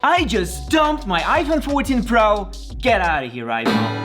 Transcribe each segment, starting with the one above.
I just dumped my iPhone 14 Pro. Get out of here, iPhone.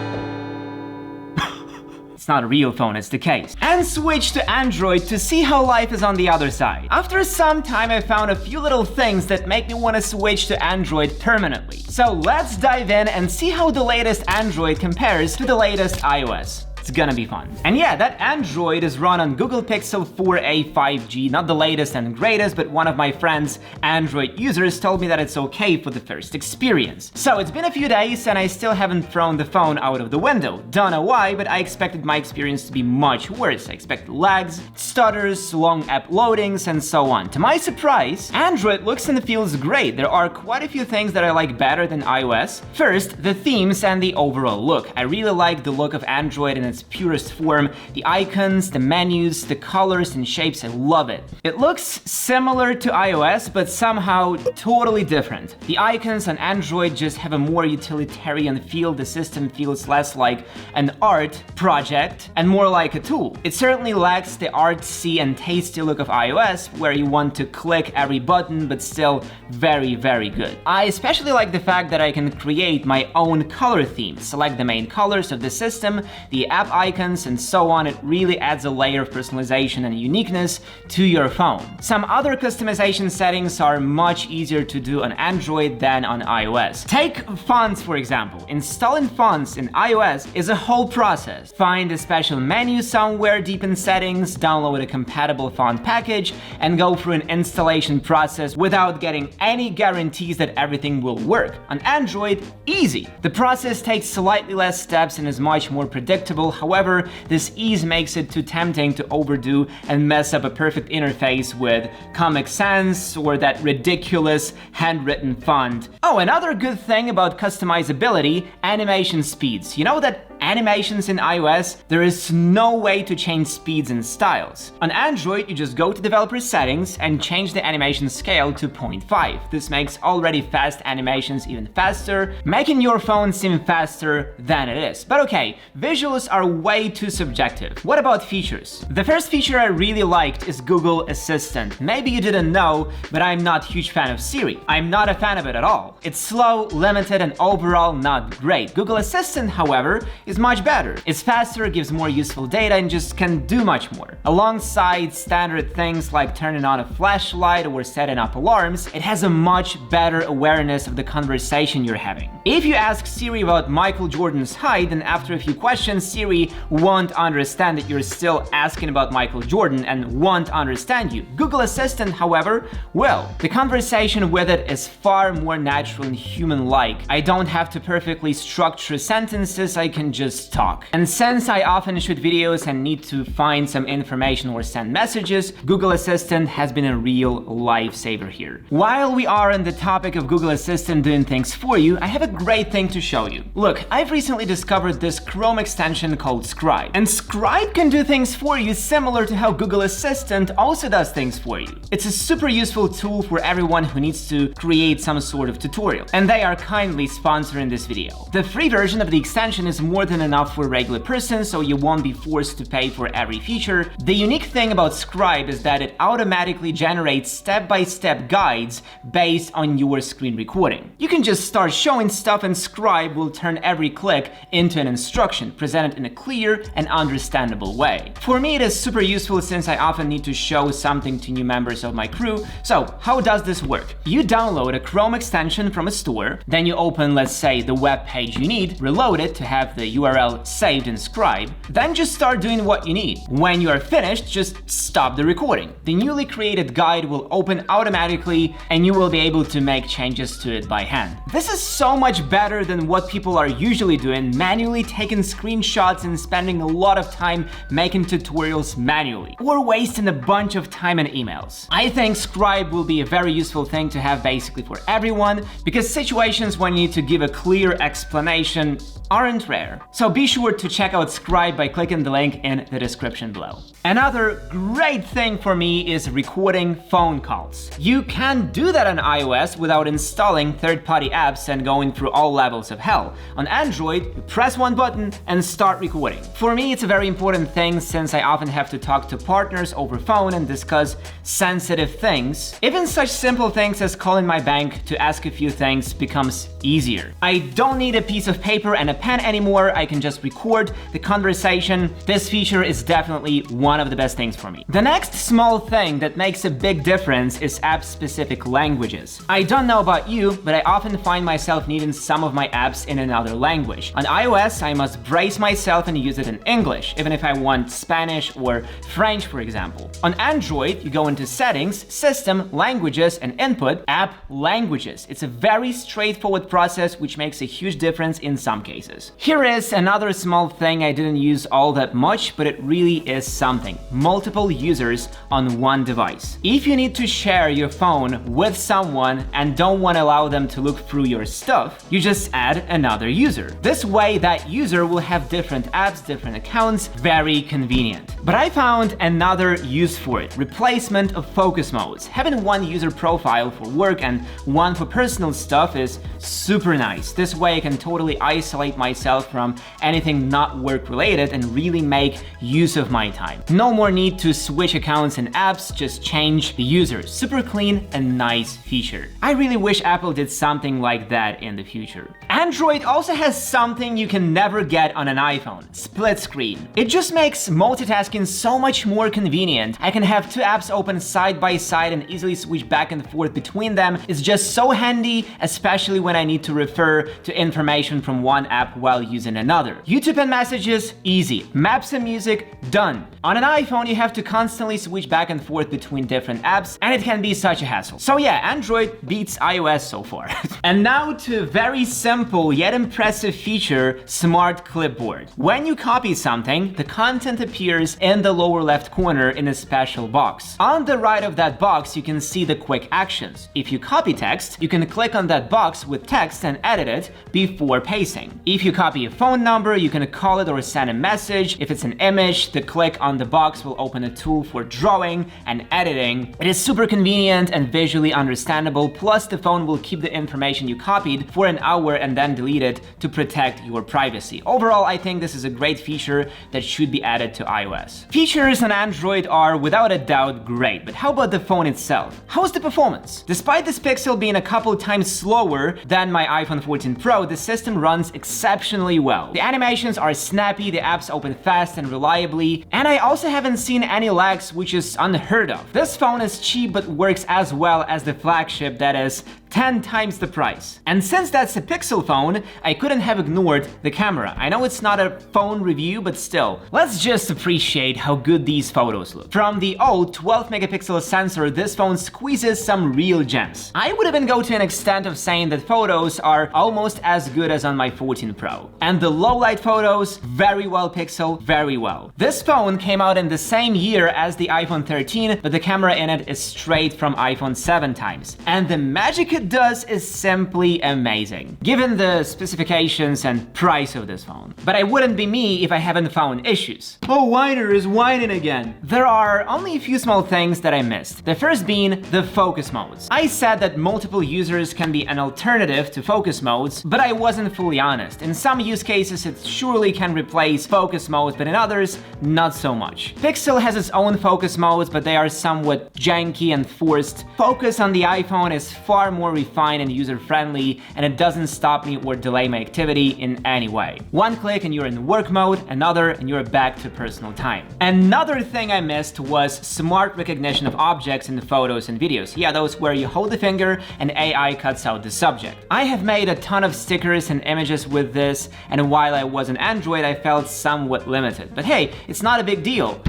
It's not a real phone, it's the case. And switch to Android to see how life is on the other side. After some time, I found a few little things that make me want to switch to Android permanently. So let's dive in and see how the latest Android compares to the latest iOS. It's gonna be fun. And yeah, that Android is run on Google Pixel 4a 5G, not the latest and greatest, but one of my friends, Android users, told me that it's okay for the first experience. So it's been a few days and I still haven't thrown the phone out of the window. Don't know why, but I expected my experience to be much worse. I expected lags, stutters, long app loadings, and so on. To my surprise, Android looks and feels great. There are quite a few things that I like better than iOS. First, the themes and the overall look. I really like the look of Android in its purest form. The icons, the menus, the colors and shapes, I love it. It looks similar to iOS, but somehow totally different. The icons on Android just have a more utilitarian feel. The system feels less like an art project and more like a tool. It certainly lacks the artsy and tasty look of iOS, where you want to click every button, but still very, very good. I especially like the fact that I can create my own color theme, select the main colors of the system, the app icons, and so on. It really adds a layer of personalization and uniqueness to your phone. Some other customization settings are much easier to do on Android than on iOS. Take fonts, for example. Installing fonts in iOS is a whole process. Find a special menu somewhere deep in settings, download a compatible font package, and go through an installation process without getting any guarantees that everything will work. On Android, easy. The process takes slightly less steps and is much more predictable. However, this ease makes it too tempting to overdo and mess up a perfect interface with Comic Sans or that ridiculous handwritten font. Oh, another good thing about customizability, animation speeds. You know that animations in iOS, there is no way to change speeds and styles. On Android, you just go to developer settings and change the animation scale to 0.5. This makes already fast animations even faster, making your phone seem faster than it is. But okay, visuals are way too subjective. What about features? The first feature I really liked is Google Assistant. Maybe you didn't know, but I'm not a huge fan of Siri. I'm not a fan of it at all. It's slow, limited, and overall not great. Google Assistant, however, is much better. It's faster, gives more useful data, and just can do much more. Alongside standard things like turning on a flashlight or setting up alarms, it has a much better awareness of the conversation you're having. If you ask Siri about Michael Jordan's height, then after a few questions, Siri won't understand that you're still asking about Michael Jordan and won't understand you. Google Assistant, however, will. The conversation with it is far more natural and human-like. I don't have to perfectly structure sentences, I can just talk. And since I often shoot videos and need to find some information or send messages, Google Assistant has been a real lifesaver here. While we are on the topic of Google Assistant doing things for you, I have a great thing to show you. Look, I've recently discovered this Chrome extension called Scribe. And Scribe can do things for you similar to how Google Assistant also does things for you. It's a super useful tool for everyone who needs to create some sort of tutorial. And they are kindly sponsoring this video. The free version of the extension is more than enough for a regular person, so you won't be forced to pay for every feature. The unique thing about Scribe is that it automatically generates step-by-step guides based on your screen recording. You can just start showing stuff and Scribe will turn every click into an instruction, presented in a clear and understandable way. For me, it is super useful since I often need to show something to new members of my crew. So, how does this work? You download a Chrome extension from a store, then you open, let's say, the web page you need, reload it to have the URL saved in Scribe, then just start doing what you need. When you are finished, just stop the recording. The newly created guide will open automatically and you will be able to make changes to it by hand. This is so much better than what people are usually doing, manually taking screenshots and spending a lot of time making tutorials manually, or wasting a bunch of time and emails. I think Scribe will be a very useful thing to have basically for everyone, because situations when you need to give a clear explanation aren't rare. So be sure to check out Scribe by clicking the link in the description below. Another great thing for me is recording phone calls. You can do that on iOS without installing third-party apps and going through all levels of hell. On Android, you press one button and start recording. For me, it's a very important thing since I often have to talk to partners over phone and discuss sensitive things. Even such simple things as calling my bank to ask a few things becomes easier. I don't need a piece of paper and a pen anymore. I can just record the conversation. This feature is definitely one of the best things for me. The next small thing that makes a big difference is app-specific languages. I don't know about you, but I often find myself needing some of my apps in another language. On iOS, I must brace myself and use it in English, even if I want Spanish or French, for example. On Android, you go into Settings, System, Languages, and Input, App Languages. It's a very straightforward process, which makes a huge difference in some cases. Here is another small thing I didn't use all that much, but it really is something. Multiple users on one device. If you need to share your phone with someone and don't want to allow them to look through your stuff, you just add another user. This way, that user will have different apps, different accounts, very convenient. But I found another use for it: replacement of focus modes. Having one user profile for work and one for personal stuff is super nice. This way I can totally isolate myself from anything not work related and really make use of my time. No more need to switch accounts and apps, just change the users. Super clean and nice feature. I really wish Apple did something like that in the future. Android also has something you can never get on an iPhone: split screen. It just makes multitasking so much more convenient. I can have two apps open side by side and easily switch back and forth between them. It's just so handy, especially when I need to refer to information from one app while using another. YouTube and Messages, easy. Maps and music, done. On an iPhone, you have to constantly switch back and forth between different apps, and it can be such a hassle. So yeah, Android beats iOS so far. And now to a very simple yet impressive feature: Smart Clipboard. When you copy something, the content appears in the lower left corner in a special box. On the right of that box, you can see the quick actions. If you copy text, you can click on that box with text and edit it before pasting. If you copy a phone number, you can call it or send a message. If it's an image, the click on the box will open a tool for drawing and editing. It is super convenient and visually understandable, plus the phone will keep the information you copied for an hour and then delete it to protect your privacy. Overall, I think this is a great feature that should be added to iOS. Features on Android are without a doubt great, but how about the phone itself? How's the performance? Despite this Pixel being a couple times slower than my iPhone 14 Pro, the system runs exceptionally well. The animations are snappy, the apps open fast and reliably, and I also haven't seen any lags, which is unheard of. This phone is cheap but works as well as the flagship that is 10 times the price. And since that's a Pixel phone, I couldn't have ignored the camera. I know it's not a phone review, but still, let's just appreciate how good these photos look. From the old 12 megapixel sensor, this phone squeezes some real gems. I would even go to an extent of saying that photos are almost as good as on my 14 Pro. And the low light photos, very well pixel, very well. This phone came out in the same year as the iPhone 13, but the camera in it is straight from iPhone 7 times. And the magic it does is simply amazing, given the specifications and price of this phone. But I wouldn't be me if I haven't found issues. Oh, Whiner is whining again. There are only a few small things that I missed. The first being the focus modes. I said that multiple users can be an alternative to focus modes, but I wasn't fully honest. In some use cases, it surely can replace focus modes, but in others, not so much. Pixel has its own focus modes, but they are somewhat janky and forced. Focus on the iPhone is far more refined and user-friendly, and it doesn't stop me or delay my activity in any way. One click and you're in work mode, another and you're back to personal time. Another thing I missed was smart recognition of objects in the photos and videos. Yeah, those where you hold the finger and AI cuts out the subject. I have made a ton of stickers and images with this, and while I was on Android, I felt somewhat limited. But hey, it's not a big deal.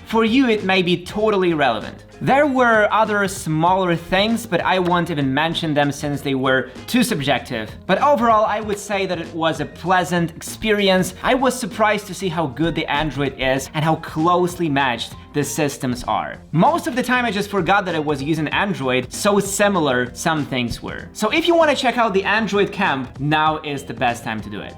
For you, it may be totally relevant. There were other smaller things, but I won't even mention them since they were too subjective. But overall, I would say that it was a pleasant experience. I was surprised to see how good the Android is and how closely matched the systems are. Most of the time, I just forgot that I was using Android, so similar some things were. So if you want to check out the Android camp, now is the best time to do it.